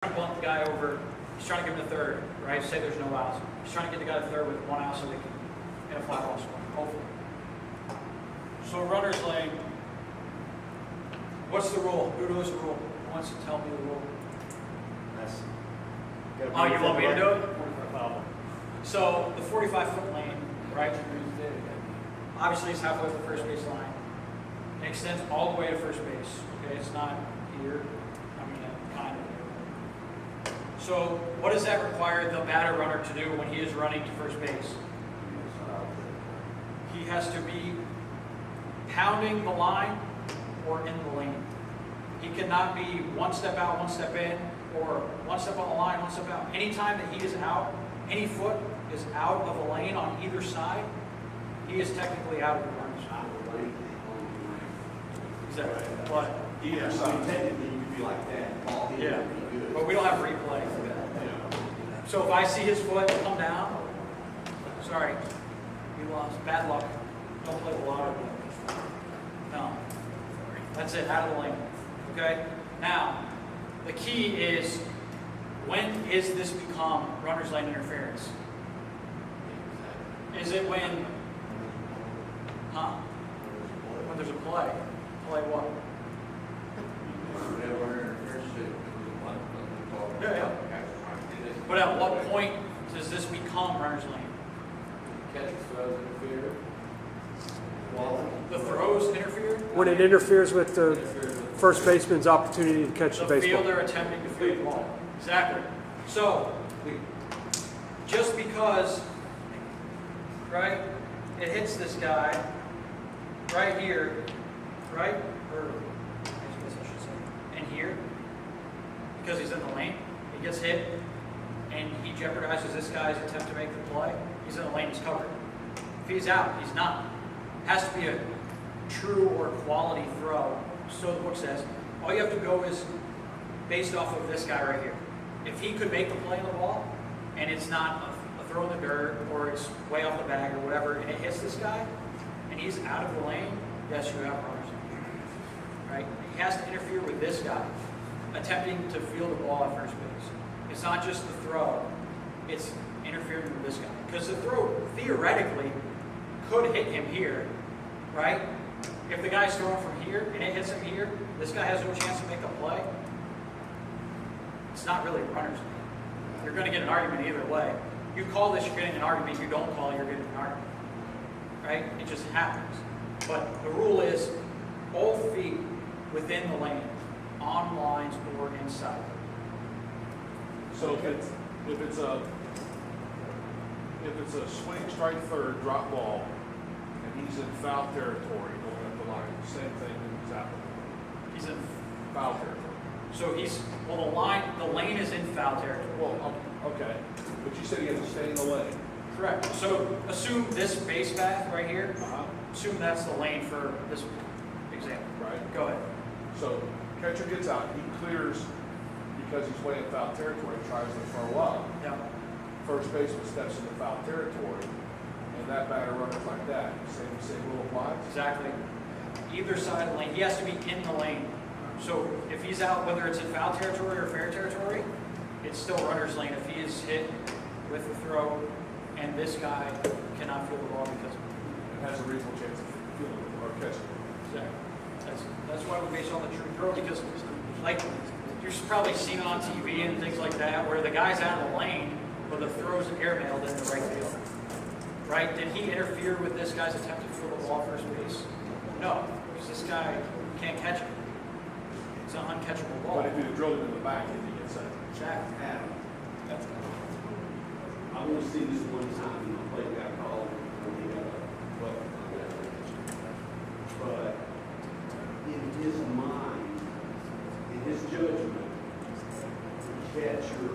trying to bump the guy over. He's trying to give him a third, right? Say there's no outs. He's trying to get the guy to third with one out so they can get a fly ball score, hopefully. So runner's lane. What's the rule? Who knows the rule? Who wants to tell me the rule? Oh, you want me to do it? So the 45-foot lane, right? Obviously it's halfway to the first base line. It extends all the way to first base. Okay, it's not here. I mean, kind of. So what does that require the batter runner to do when he is running to first base? He has to be pounding the line or in the lane. He cannot be one step out, one step in, or one step on the line, one step out. Anytime that he is out, any foot is out of a lane on either side, he is technically out of the runner's lane. Exactly. But Either side, technically you could be like that. yeah, but we don't have replay for that. So if I see his foot come down, sorry, you lost. Bad luck. Don't play the lottery. No. That's it, out of the lane. Okay? Now, the key is, when is this become runner's lane interference? Is it when, when there's a play? Play what? Yeah. But at what point does this become runner's lane? Catch throws interfere. The throws interfere? When it interferes with the first baseman's opportunity to catch the The baseball. fielder attempting to field the ball. Exactly. So, just because, right, it hits this guy right here, right, or I guess I should say, and here, because he's in the lane, he gets hit, and he jeopardizes this guy's attempt to make the play. He's in the lane, he's covered. If he's out, he's not. Has to be a true or quality throw. So the book says, all you have to go is based off of this guy right here. If he could make the play on the ball, and it's not a throw in the dirt, or it's way off the bag, or whatever, and it hits this guy, and he's out of the lane, yes, you have runners. Right? He has to interfere with this guy, attempting to field the ball at first base. It's not just the throw, it's interfering with this guy. Because the throw, theoretically, could hit him here, right? If the guy's throwing from here and it hits him here, this guy has no chance to make the play. It's not really runner's lane. You're going to get an argument either way. You call this, you're getting an argument. You don't call it, you're getting an argument. Right? It just happens. But the rule is all feet within the lane, on lines or inside. So if it's a swing strike third drop ball and he's in foul territory going up the line, same thing is applicable. He's in Foul territory. So the lane is in foul territory. Well, okay, but you said he has to stay in the lane. Correct. So assume this base path right here. Uh-huh. Assume that's the lane for this example. Right. Go ahead. So catcher gets out, he clears because he's way in foul territory, tries to throw up. Yeah. First baseman steps into foul territory, and that batter runs like that. Same rule applies. Exactly. Either side of the lane. He has to be in the lane. So if he's out, whether it's in foul territory or fair territory, it's still runner's lane if he is hit with the throw and this guy cannot field the ball because of it. It has a reasonable chance of fielding it or catching it. Exactly. That's why we base on the true throw, because like you've probably seen it on TV and things like that where the guy's out of the lane but the throw's airmailed in the right field. Right? Did he interfere with this guy's attempt to field the ball first base? No, because this guy can't catch it. It's an uncatchable ball. But if you drilled it in the back, he gets that. Exactly. Adam, That's I want to see this one time, and the play got called, but in his mind, in his judgment, the catcher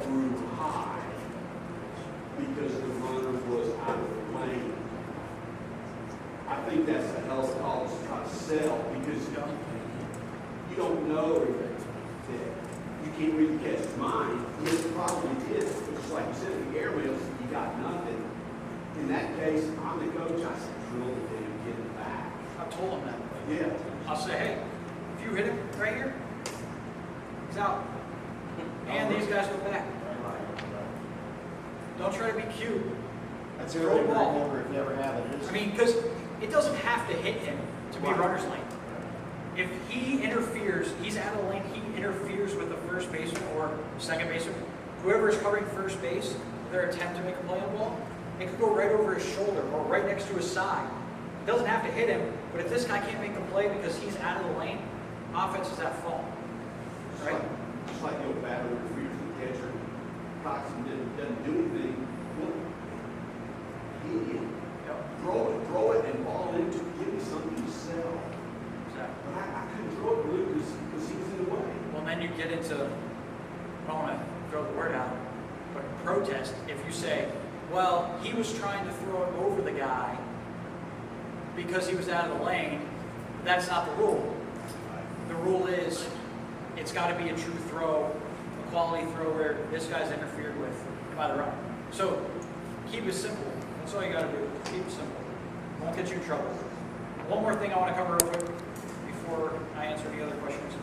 threw high because the runner was out of the lane. I think that's a hell of a call to try to sell, because you don't know that you can't read the catcher's mind. Yes, it probably did. Just like you said, the airmails, you got nothing. In that case, I'm the coach. I said, drill the damn kid back. I told him that. Yeah. I'll say, hey, if you hit him right here, he's out. guys go back. Don't try to be cute. That's Throw early the to ball. remember if you ever have it. I mean, because it doesn't have to hit him to be runner's lane. If he interferes, he's out of the lane, he interferes with the first baseman or second baseman, whoever is covering first base, their attempt to make a play on the ball, it could go right over his shoulder or right next to his side. It doesn't have to hit him, but if this guy can't make the play because he's out of the lane, offense is at fault. Right? Just like the old batter interferes with the catcher, Coxon doesn't do anything. Look, he throw it and ball into, give me something to sell. Exactly. But I couldn't throw it really because he was in the way. Well, then you get into, I don't want to throw the word out, but protest. If you say, well, he was trying to throw it over the guy because he was out of the lane, that's not the rule. The rule is it's got to be a true throw, a quality throw where this guy's interfered with by the runner. So keep it simple. That's all you got to do. Keep it simple. Won't get you in trouble. One more thing I want to cover real quick before I answer any other questions.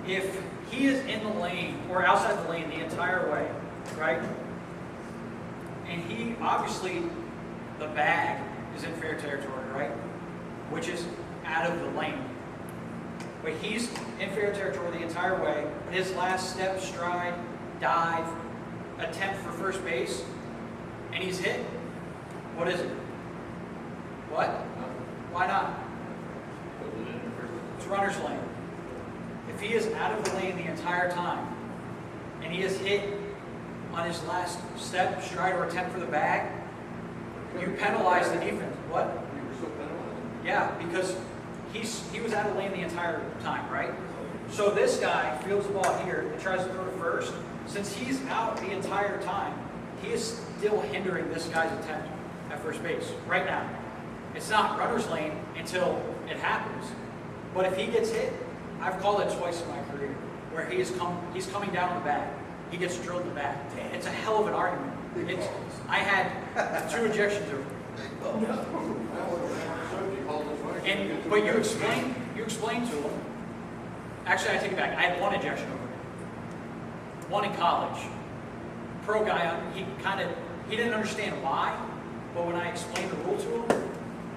If he is in the lane or outside the lane the entire way, right? And he obviously, the bag is in fair territory, right? Which is out of the lane. But he's in fair territory the entire way. And his last step, stride, dive, attempt for first base, and he's hit. What is it? What? Why not? It's runner's lane. If he is out of the lane the entire time, and he is hit on his last step, stride, or attempt for the bag, you penalize the defense. What? You were so penalized. Yeah, because he was out of lane the entire time, right? So this guy fields the ball here and tries to throw to first. Since he's out the entire time, he is still hindering this guy's attempt at first base right now. It's not runner's lane until it happens. But if he gets hit, I've called it twice in my career, where he's coming down on the bat. He gets drilled in the back. It's a hell of an argument. I had 2 ejections over it. But you explain to him. Actually, I take it back. I had 1 ejection over it. 1 in college. Pro guy, he didn't understand why, but when I explained the rule to him,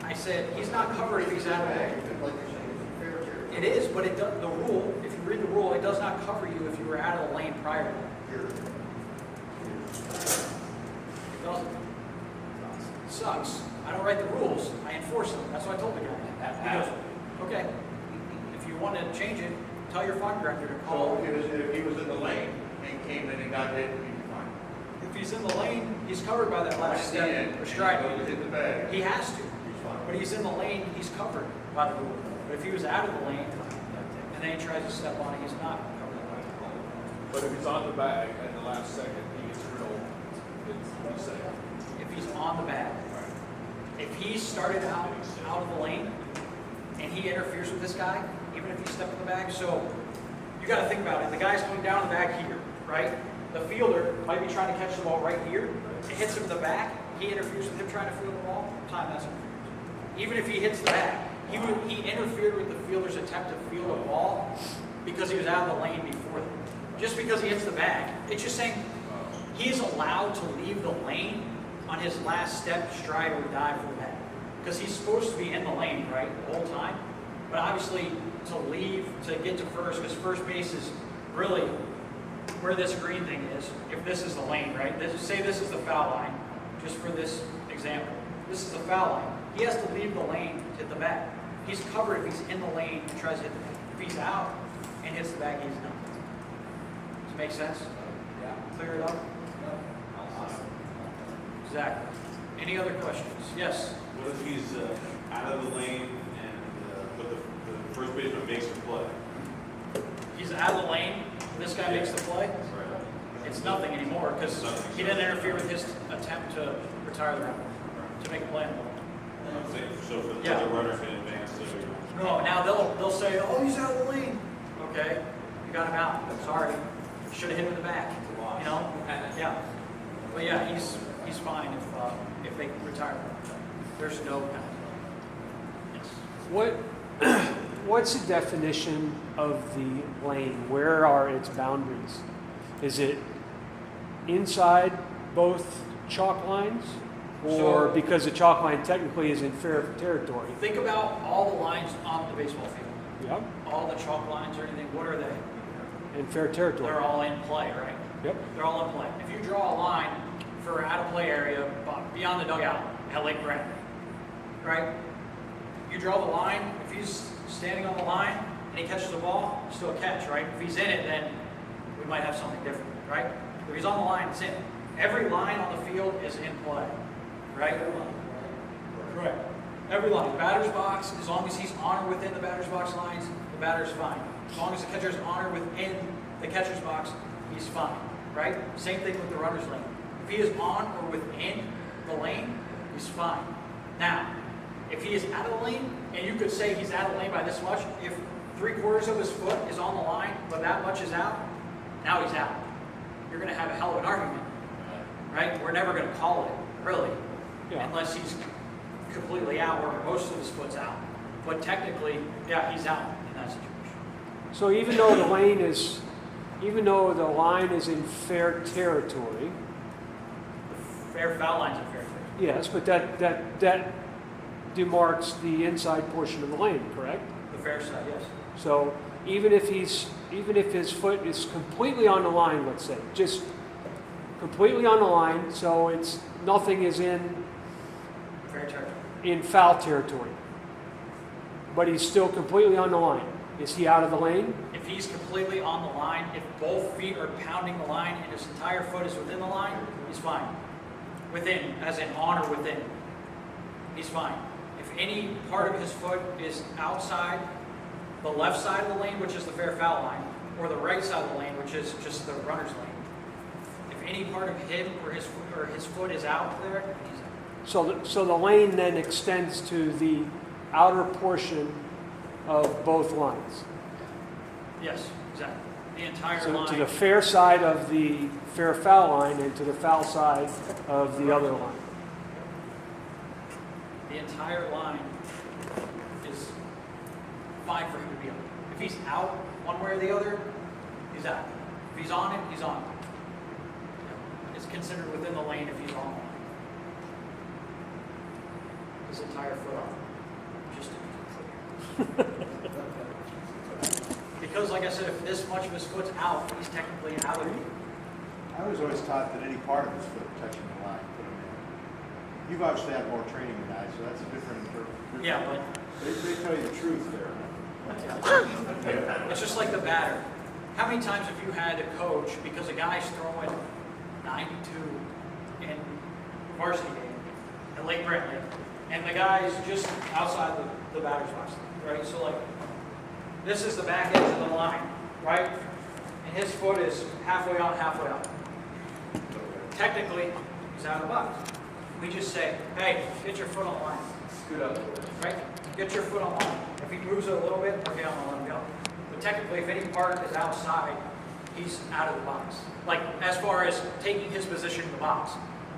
I said, he's not covered if he's out of the lane. It is, but the rule, if you read the rule, it does not cover you if you were out of the lane prior to that. It doesn't. It sucks. I don't write the rules, I enforce them. That's what I told the guy. He goes, okay, if you want to change it, tell your fund director to call. So if he was in the lane and came in and got hit, he'd be fine. If he's in the lane, he's covered by that last Right, step or and stride. he goes hit the bag. He has to. He's fine. But he's in the lane, he's covered by the rule. But if he was out of the lane, and then he tries to step on it, he's not covered by the rule. But if he's on the bag at the last second, he gets drilled, it's safe. If he's on the bag. If he started out of the lane, and he interferes with this guy, even if he stepped in the bag, so you got to think about it. The guy's coming down the bag here, right? The fielder might be trying to catch the ball right here. It hits him in the back. He interferes with him trying to field the ball. Time that's interference. Even if he hits the bag, he interfered with the fielder's attempt to field a ball because he was out of the lane before them. Just because he hits the bag, it's just saying he's allowed to leave the lane on his last step, stride, or dive for the bag. Because he's supposed to be in the lane, right, the whole time. But obviously, to leave, to get to first, because first base is really where this green thing is. If this is the lane, right? Say this is the foul line, just for this example. This is the foul line. He has to leave the lane to hit the bag. He's covered if he's in the lane and tries to hit the bag. If he's out and hits the bag, he's done. Does it make sense? Yeah. Clear it up? Exactly. Any other questions? Yes? What if he's out of the lane but the first baseman makes the play? He's out of the lane, and this guy makes the play? Right. It's nothing anymore because he didn't interfere with his attempt to retire the runner, to make a play on the ball. I'm saying, so for the Yeah. other runners can advance to No, now they'll say, oh, he's out of the lane. Okay, you got him out. Sorry, should have hit him in the back. You know? Yeah. But yeah, he's fine if they retire him. There's no penalty. What's the definition of the lane? Where are its boundaries? Is it inside both chalk lines? Or So- because the chalk line technically is in fair territory? Think about all the lines on the baseball field. Yep, All the chalk lines or anything, what are they? in fair territory. They're all in play, right? Yep, They're all in play. If you draw a line for out of play area beyond the dugout at Lake Brent, right? You draw the line, if he's standing on the line and he catches the ball, still a catch, right? If he's in it, then we might have something different, right? If he's on the line, it's in. Every line on the field is in play, right? Correct. Every line. The batter's box, as long as he's on or within the batter's box lines, the batter's fine. As long as the catcher's on or within the catcher's box, he's fine, right? Same thing with the runner's lane. If he is on or within the lane, he's fine. Now, if he is out of the lane, and you could say he's out of the lane by this much, if 3/4 of his foot is on the line, but that much is out, now he's out. You're going to have a hell of an argument, right? We're never going to call it, really, yeah. unless he's completely out or most of his foot's out. But technically, yeah, he's out in that situation. So even though the line is in fair territory, Fair foul line's a fair thing. yes, but that demarks the inside portion of the lane, correct? The fair side, yes. So even if his foot is completely on the line, let's say, just completely on the line, so nothing is in Fair territory. foul territory, but he's still completely on the line. Is he out of the lane? If he's completely on the line, if both feet are pounding the line and his entire foot is within the line, he's fine. Within, as in on or within, he's fine. If any part of his foot is outside the left side of the lane, which is the fair foul line, or the right side of the lane, which is just the runner's lane, if any part of him or his foot is out there, he's out. So the lane then extends to the outer portion of both lines. Yes, exactly. The entire So line. to the fair side of the fair foul line and to the foul side of the other line. The entire line is fine for him to be on. If he's out one way or the other, he's out. If he's on it, he's on it. It's considered within the lane if he's on the line. His entire foot on, just to be clear. Because like I said, if this much of his foot's out, he's technically out of it. I was always taught that any part of his foot touching the line put him in. You've obviously had more training than I, so that's a different. Yeah, but They tell you the truth there. it's just like the batter. How many times have you had a coach, because a guy's throwing 92 in varsity game at Lake Brent, and the guy's just outside the batter's box, right? So like, this is the back edge of the line, right? And his foot is halfway on, halfway out. Technically, he's out of the box. We just say, hey, get your foot on the line. Scoot out. Right? Get your foot on the line. If he moves it a little bit, okay, I'm gonna let him go. But technically, if any part is outside, he's out of the box. Like, as far as taking his position in the box.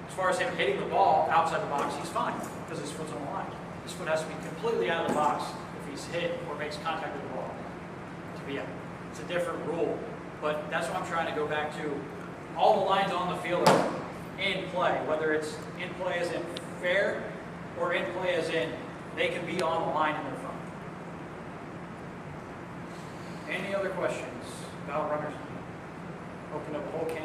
As far as him hitting the ball outside the box, he's fine, because his foot's on the line. His foot has to be completely out of the box if he's hit or makes contact with the ball to be out. It's a different rule. But that's what I'm trying to go back to. All the lines on the field are in play, whether it's in play as in fair or in play as in they can be on the line in their front. Any other questions about runners? Open up a whole can